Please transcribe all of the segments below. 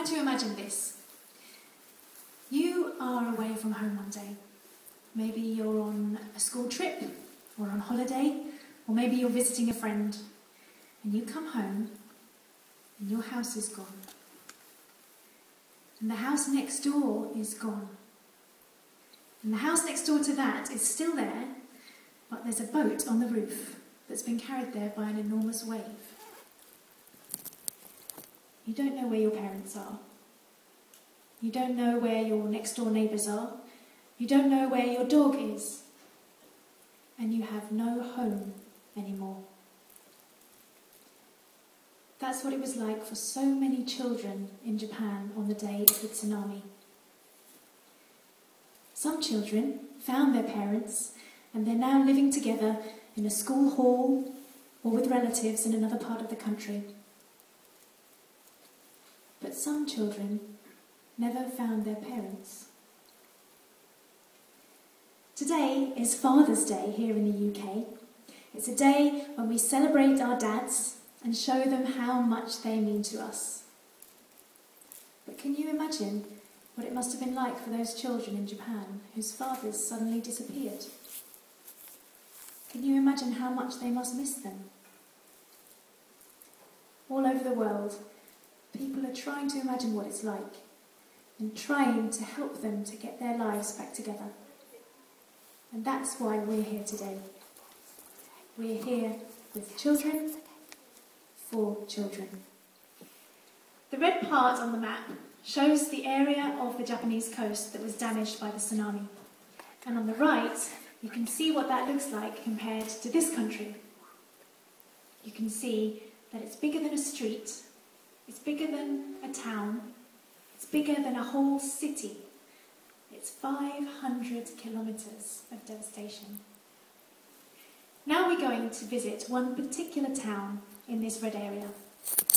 try to imagine this. You are away from home one day. Maybe you're on a school trip, or on holiday, or maybe you're visiting a friend. And you come home, and your house is gone. And the house next door is gone. And the house next door to that is still there, but there's a boat on the roof that's been carried there by an enormous wave. You don't know where your parents are. You don't know where your next door neighbours are. You don't know where your dog is. And you have no home anymore. That's what it was like for so many children in Japan on the day of the tsunami. Some children found their parents and they're now living together in a school hall or with relatives in another part of the country. But some children never found their parents. Today is Father's Day here in the UK. It's a day when we celebrate our dads and show them how much they mean to us. But can you imagine what it must have been like for those children in Japan whose fathers suddenly disappeared? Can you imagine how much they must miss them? All over the world, people are trying to imagine what it's like and trying to help them to get their lives back together. And that's why we're here today. We're here with children, for children. The red part on the map shows the area of the Japanese coast that was damaged by the tsunami. And on the right, you can see what that looks like compared to this country. You can see that it's bigger than a street, it's bigger than a town, it's bigger than a whole city. It's 500 kilometres of devastation. Now we're going to visit one particular town in this red area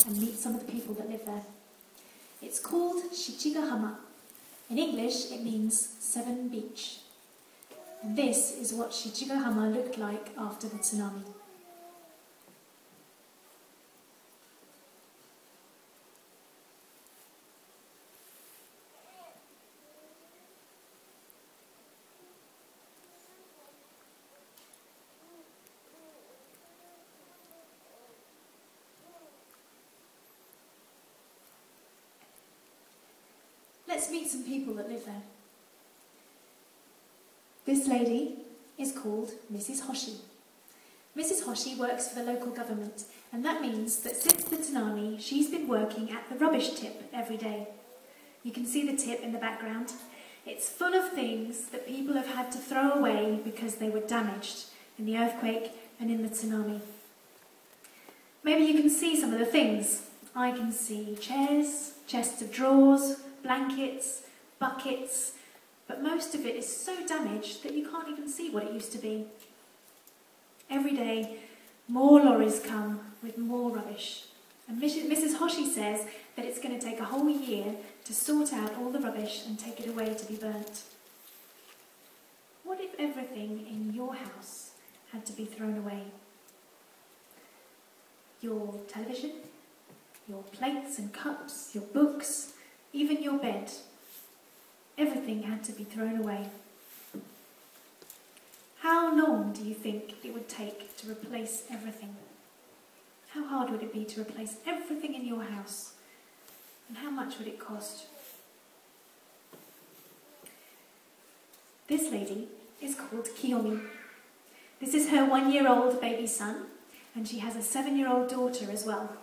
and meet some of the people that live there. It's called Shichigahama. In English, it means 7 beach. And this is what Shichigahama looked like after the tsunami. Let's meet some people that live there. This lady is called Mrs. Hoshi. Mrs. Hoshi works for the local government, and that means that since the tsunami, she's been working at the rubbish tip every day. You can see the tip in the background. It's full of things that people have had to throw away because they were damaged in the earthquake and in the tsunami. Maybe you can see some of the things. I can see chairs, chests of drawers, blankets, buckets, but most of it is so damaged that you can't even see what it used to be. Every day, more lorries come with more rubbish. And Mrs. Hoshi says that it's going to take a whole year to sort out all the rubbish and take it away to be burnt. What if everything in your house had to be thrown away? Your television, your plates and cups, your books, even your bed. Everything had to be thrown away. How long do you think it would take to replace everything? How hard would it be to replace everything in your house? And how much would it cost? This lady is called Kiyomi. This is her 1-year-old baby son, and she has a 7-year-old daughter as well.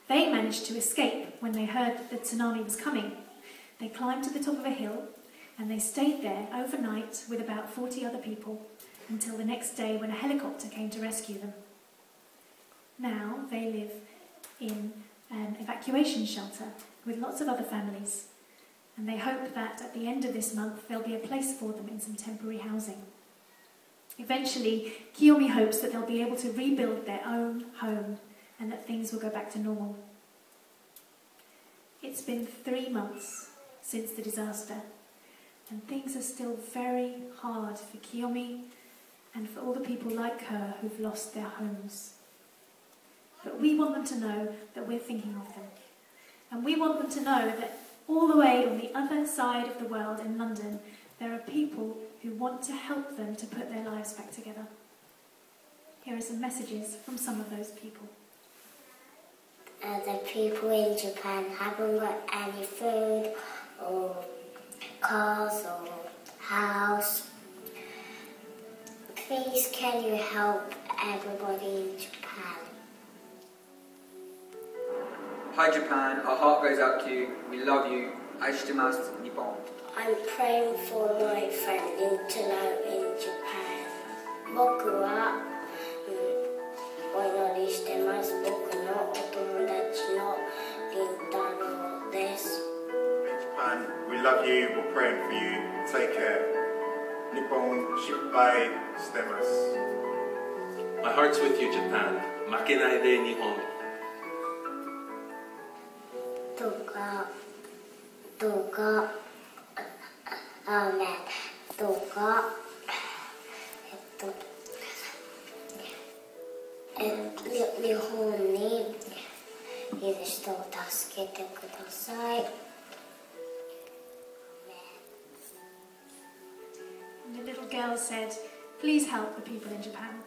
They managed to escape when they heard that the tsunami was coming. They climbed to the top of a hill and they stayed there overnight with about 40 other people until the next day when a helicopter came to rescue them. Now they live in an evacuation shelter with lots of other families, and they hope that at the end of this month there'll be a place for them in some temporary housing. Eventually, Kiyomi hopes that they'll be able to rebuild their own home and that things will go back to normal. It's been 3 months since the disaster, and things are still very hard for Kiyomi and for all the people like her who've lost their homes. But we want them to know that we're thinking of them, And we want them to know that all the way on the other side of the world in London, there are people who want to help them to put their lives back together. Here are some messages from some of those people. The people in Japan haven't got any food or cars or house. Please can you help everybody in Japan? Hi Japan, our heart goes out to you. We love you. Aishitemasu, Nippon. I'm praying for my friend Tsunami in Japan. 僕はお祈りしてます。僕のお友達のりんたろうです。 Japan, we love you, we're praying for you, take care. Nippon, shippai shitemasu. My heart's with you, Japan. 負けないで、日本。どうか、日本にいる人を助けてください。And the little girl said, please help the people in Japan.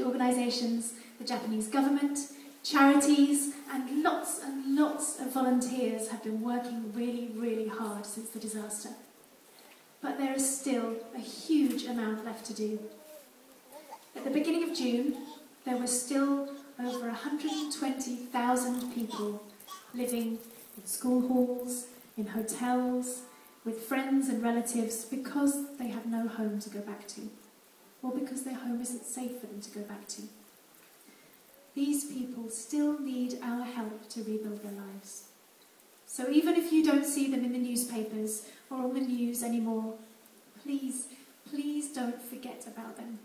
Organisations, the Japanese government, charities and lots of volunteers have been working really, really hard since the disaster. But there is still a huge amount left to do. At the beginning of June, there were still over 120,000 people living in school halls, in hotels, with friends and relatives because they have no home to go back to, or because their home isn't safe for them to go back to. These people still need our help to rebuild their lives. So even if you don't see them in the newspapers or on the news anymore, please don't forget about them.